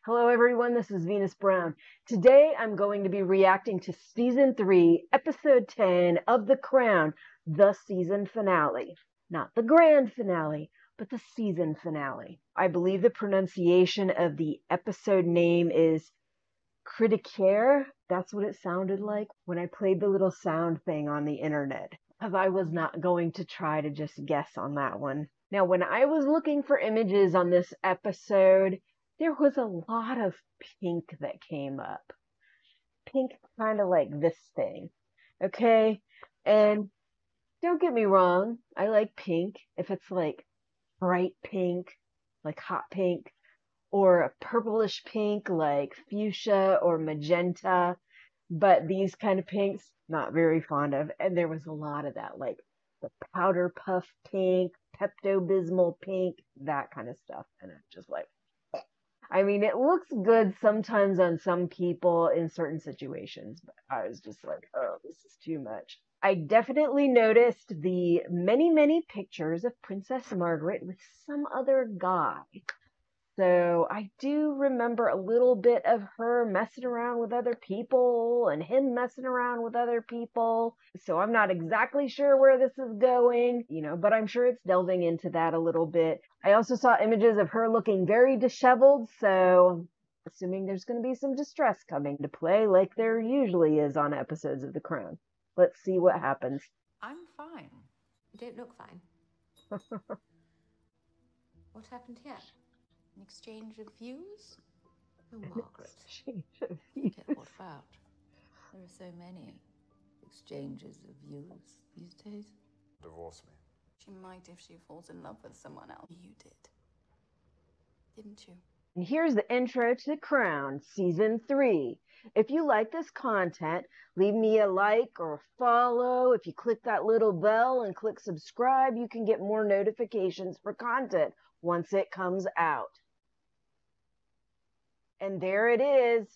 Hello everyone, this is Venus Brown. Today I'm going to be reacting to Season 3, Episode 10 of The Crown, the season finale. Not the grand finale, but the season finale. I believe the pronunciation of the episode name is Cri de Coeur. That's what it sounded like when I played the little sound thing on the internet, because I was not going to try to just guess on that one. Now, when I was looking for images on this episode, there was a lot of pink that came up. Pink kind of like this thing. Okay? And don't get me wrong, I like pink. If it's like bright pink, like hot pink, or a purplish pink like fuchsia or magenta. But these kind of pinks, not very fond of. And there was a lot of that, like the powder puff pink, Pepto-Bismol pink, that kind of stuff. And it's just like, I mean, it looks good sometimes on some people in certain situations, but I was just like, oh, this is too much. I definitely noticed the many pictures of Princess Margaret with some other guy. So I do remember a little bit of her messing around with other people and him messing around with other people. So I'm not exactly sure where this is going, but I'm sure it's delving into that a little bit. I also saw images of her looking very disheveled, so assuming there's going to be some distress coming to play like there usually is on episodes of The Crown. Let's see what happens. I'm fine. You don't look fine. What happened here? An exchange of views? Oh, Margaret. Exchange of views. What about? There are so many exchanges of views these days. Divorce me. She might if she falls in love with someone else. You did. Didn't you? And here's the intro to The Crown, Season 3. If you like this content, leave me a like or a follow. If you click that little bell and click subscribe, you can get more notifications for content once it comes out. And there it is,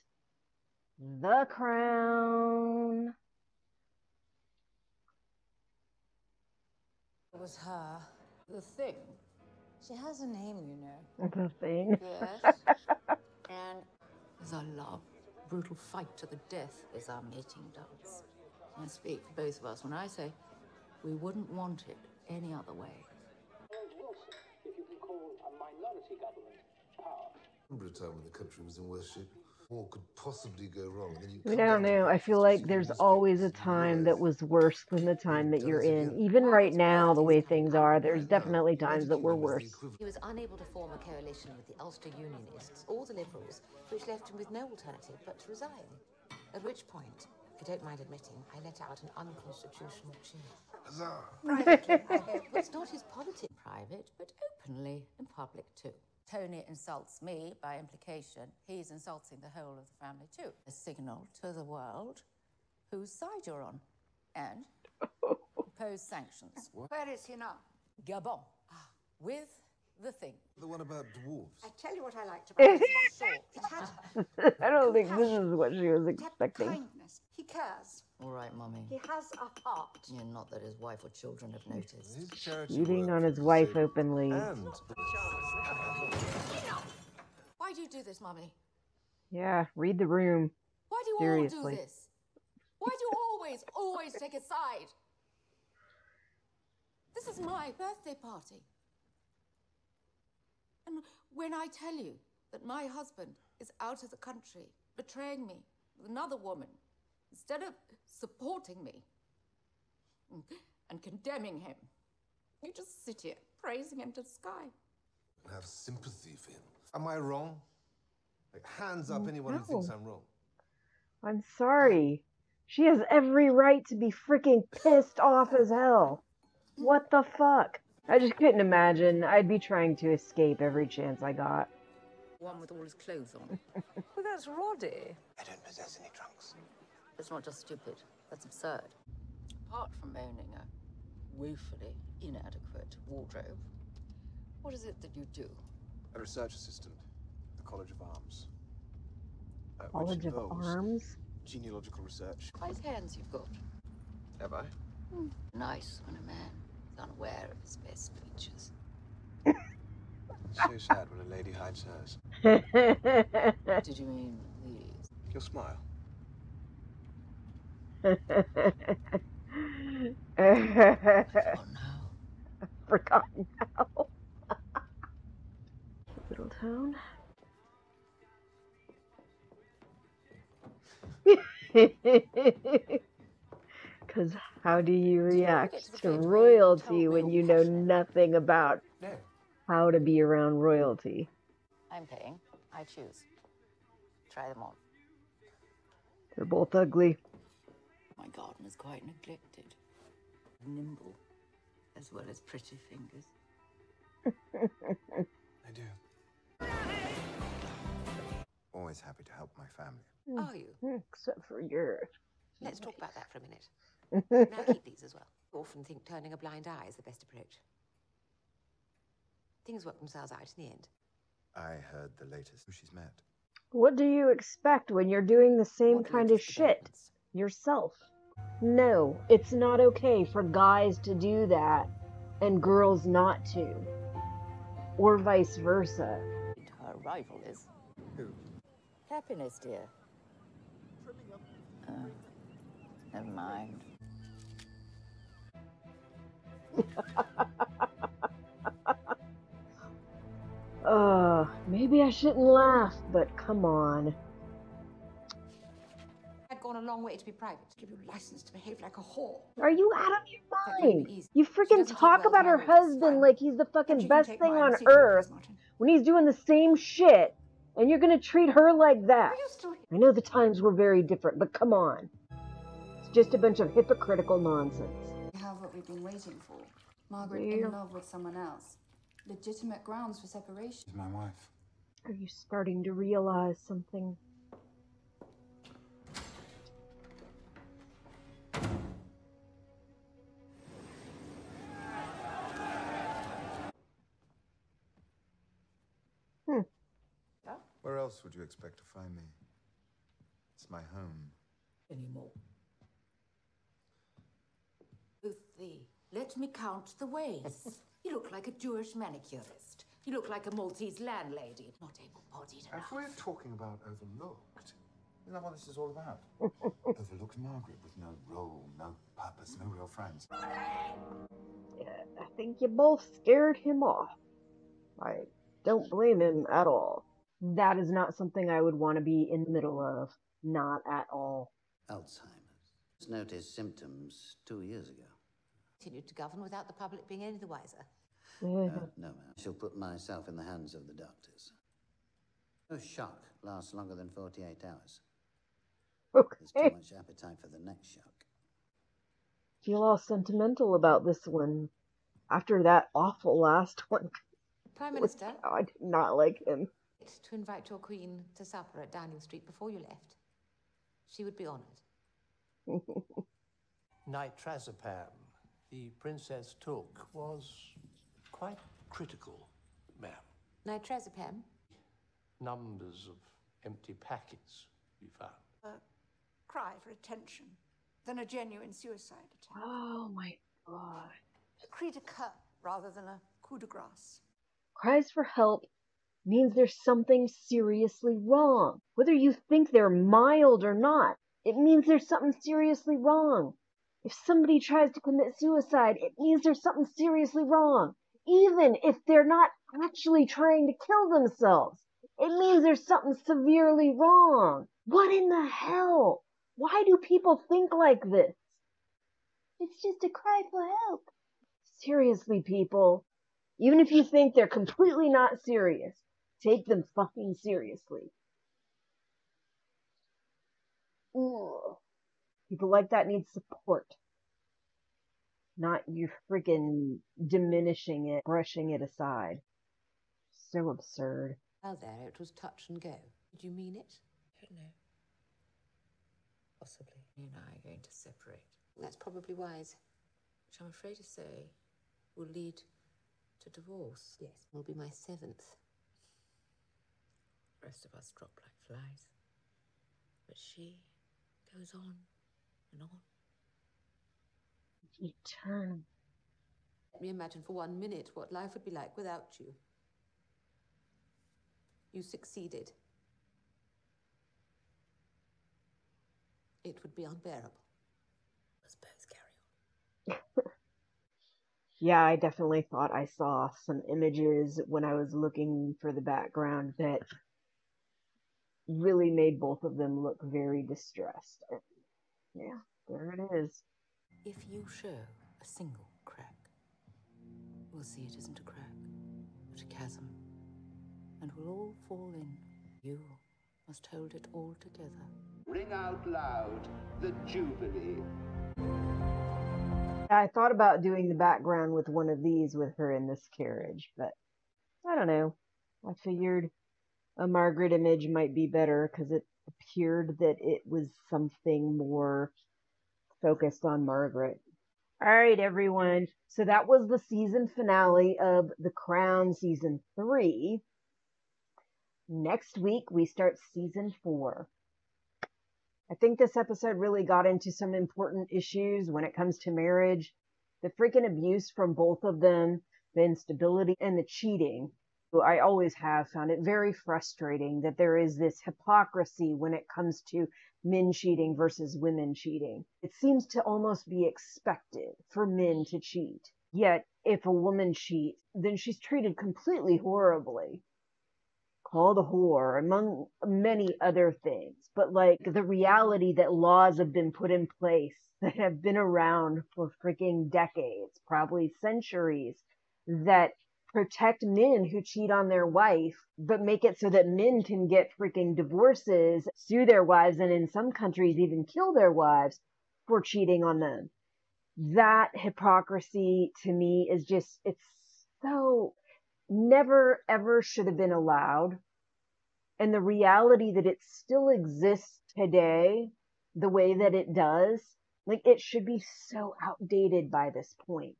The Crown. It was her. The Thing. She has a name, you know. The Thing. Yes. And as our love, brutal fight to the death is our mating dance. I speak for both of us when I say we wouldn't want it any other way. If you can call a minority government power. Remember a time when the country was in worse shape? What could possibly go wrong? I don't know. I feel like there's always a time that was worse than the time that you're in. Even right now, the way things are, there's definitely times that were worse. He was unable to form a coalition with the Ulster Unionists or the Liberals, which left him with no alternative but to resign. At which point, if you don't mind admitting, I let out an unconstitutional cheer. Privately, I hope. It's not his politics. Private, but openly in public too. Tony insults me, by implication, he's insulting the whole of the family too. A signal to the world whose side you're on, and impose sanctions. What? Where is he now? Gabon, with the Thing. The one about dwarves. I tell you what I liked about it. It had I don't think this is what she was expecting. Kindness. He cares. all right, Mummy. He has a heart. Yeah, not that his wife or children have noticed. His charity Cheating work on for his the wife disabled openly. and Why do you do this, Mummy? Yeah, read the room. Why do you Seriously. all do this? Why do you always take a side? This is my birthday party. And when I tell you that my husband is out of the country, betraying me with another woman, instead of supporting me and condemning him, you just sit here praising him to the sky. have sympathy for him. Am I wrong? Like, hands up anyone who thinks I'm wrong. I'm sorry. She has every right to be freaking pissed off as hell. What the fuck? I just couldn't imagine. I'd be trying to escape every chance I got. One with all his clothes on. Well, that's Roddy. I don't possess any trunks. It's not just stupid, that's absurd. Apart from owning a woefully inadequate wardrobe, what is it that you do? A research assistant at the College of Arms. College which of involves Arms? genealogical research. Nice hands you've got. Have I? Nice when a man is unaware of his best features. So sad when a lady hides hers. Did you mean these? Your smile. Oh no. Forgotten now. Little town. Because how do you react to royalty when you know nothing about No. how to be around royalty? I'm paying. I choose. Try them on. They're both ugly. My garden is quite neglected. Nimble, as well as pretty fingers. I do. Always happy to help my family. Are you? Except for yours. Let's talk about that for a minute. Now keep these as well. I often think turning a blind eye is the best approach. Things work themselves out in the end. I heard the latest who she's met. What do you expect when you're doing the same What kind of latest shit developments? yourself? No, it's not okay for guys to do that and girls not to. Or vice versa. Her rival is. Who? Happiness, dear. Never mind. Maybe I shouldn't laugh, but come on. I'd gone a long way to be private. Give you license to behave like a whore. Are you out of your That wouldn't mind? be easy. You She freaking doesn't take talk well to about my her orders, husband fine. like he's the But fucking you can best take thing mine on secretly, earth please, Martin. when he's doing the same shit, and you're gonna treat her like that. Are you still here? I know the times were very different, but come on. It's just a bunch of hypocritical nonsense. We have what we've been waiting for. Margaret Yeah. in love with someone else. Legitimate grounds for separation. She's my wife. Are you starting to realize something? Where else would you expect to find me? It's my home. Anymore. Ruthie, let me count the ways. You look like a Jewish manicurist. You look like a Maltese landlady. Not able-bodied If enough. we're talking about overlooked, isn't that what this is all about? Overlooked Margaret with no role, no purpose, no real friends. Yeah, I think you both scared him off. I don't blame him at all. That is not something I would want to be in the middle of. Not at all. Alzheimer's. Noticed symptoms 2 years ago. Continued to govern without the public being any the wiser. No, ma'am. I shall put myself in the hands of the doctors. No shock lasts longer than 48 hours. There's Okay. too much appetite for the next shock. Feel all sentimental about this one. After that awful last one. Prime Minister, I did not like him. to invite your queen to supper at Downing Street before you left. She would be honoured. Nitrazepam, the princess took, was quite critical, ma'am. Nitrazepam? Numbers of empty packets we found. Cry for attention than a genuine suicide attempt. Oh my god. A cri de coeur rather than a coup de grace. Cries for help means there's something seriously wrong. Whether you think they're mild or not, it means there's something seriously wrong. If somebody tries to commit suicide, it means there's something seriously wrong. Even if they're not actually trying to kill themselves, it means there's something severely wrong. What in the hell? Why do people think like this? It's just a cry for help. Seriously, people. Even if you think they're completely not serious, take them fucking seriously. Ugh. People like that need support. Not you freaking diminishing it, brushing it aside. So absurd. Well, there, it was touch and go. Did you mean it? I don't know. Possibly. You and I are going to separate. That's probably wise. Which I'm afraid to say will lead to divorce. Yes. Will be my 7th. The rest of us drop like flies. But she goes on and on. Eternal. Let me imagine for 1 minute what life would be like without you. You succeeded. It would be unbearable. Let's both carry on. Yeah, I definitely thought I saw some images when I was looking for the background that really made both of them look very distressed. Yeah, there it is. If you show a single crack, we'll see it isn't a crack, but a chasm, and we'll all fall in. You must hold it all together. Ring out loud the Jubilee. I thought about doing the background with one of these with her in this carriage, but I don't know. I figured a Margaret image might be better because it appeared that it was something more focused on Margaret. All right, everyone. So that was the season finale of The Crown Season 3. Next week, we start Season 4. I think this episode really got into some important issues when it comes to marriage. The freaking abuse from both of them, the instability, and the cheating. I always have found it very frustrating that there is this hypocrisy when it comes to men cheating versus women cheating. It seems to almost be expected for men to cheat. Yet, if a woman cheats, then she's treated completely horribly. Called a whore, among many other things. But like the reality that laws have been put in place that have been around for freaking decades, probably centuries, that protect men who cheat on their wife, but make it so that men can get freaking divorces, sue their wives, and in some countries even kill their wives for cheating on them. That hypocrisy to me is just, it's so never ever should have been allowed. And the reality that it still exists today, the way that it does, like it should be so outdated by this point.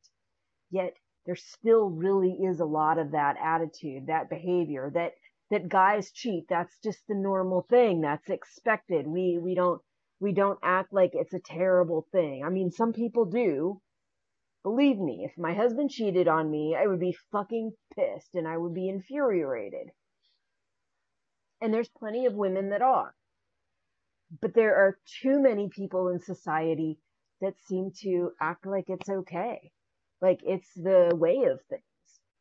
Yet there still really is a lot of that attitude, that behavior, that guys cheat. That's just the normal thing. That's expected. We don't act like it's a terrible thing. I mean, some people do. Believe me, if my husband cheated on me, I would be fucking pissed and I would be infuriated. And there's plenty of women that are. But there are too many people in society that seem to act like it's okay. Like it's the way of things.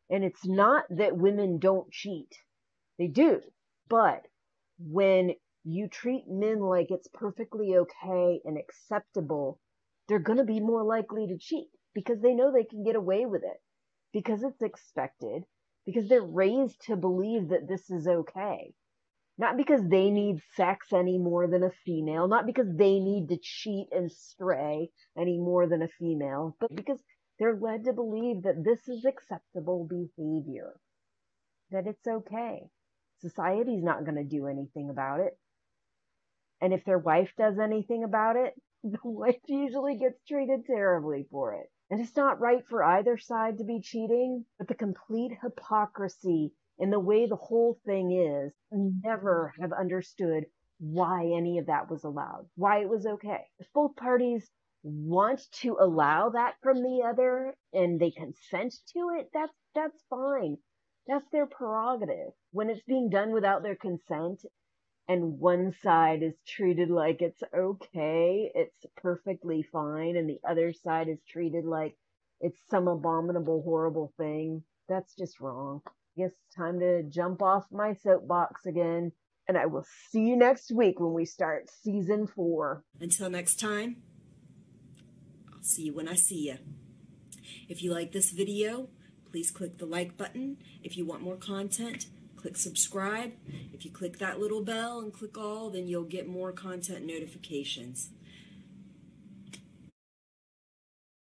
And it's not that women don't cheat. They do. But when you treat men like it's perfectly okay and acceptable, they're going to be more likely to cheat because they know they can get away with it, because it's expected, because they're raised to believe that this is okay. Not because they need sex any more than a female, not because they need to cheat and stray any more than a female, but because they're led to believe that this is acceptable behavior, that it's okay. Society's not going to do anything about it. And if their wife does anything about it, the wife usually gets treated terribly for it. And it's not right for either side to be cheating, but the complete hypocrisy in the way the whole thing is, never have understood why any of that was allowed, why it was okay. If both parties want to allow that from the other and they consent to it, that's fine. That's their prerogative. When it's being done without their consent and one side is treated like it's okay, it's perfectly fine, and the other side is treated like it's some abominable, horrible thing, that's just wrong. I guess it's time to jump off my soapbox again, and I will see you next week when we start Season 4. Until next time, I'll see you when I see you. If you like this video, please click the like button. If you want more content, click subscribe. If you click that little bell and click all, then you'll get more content notifications.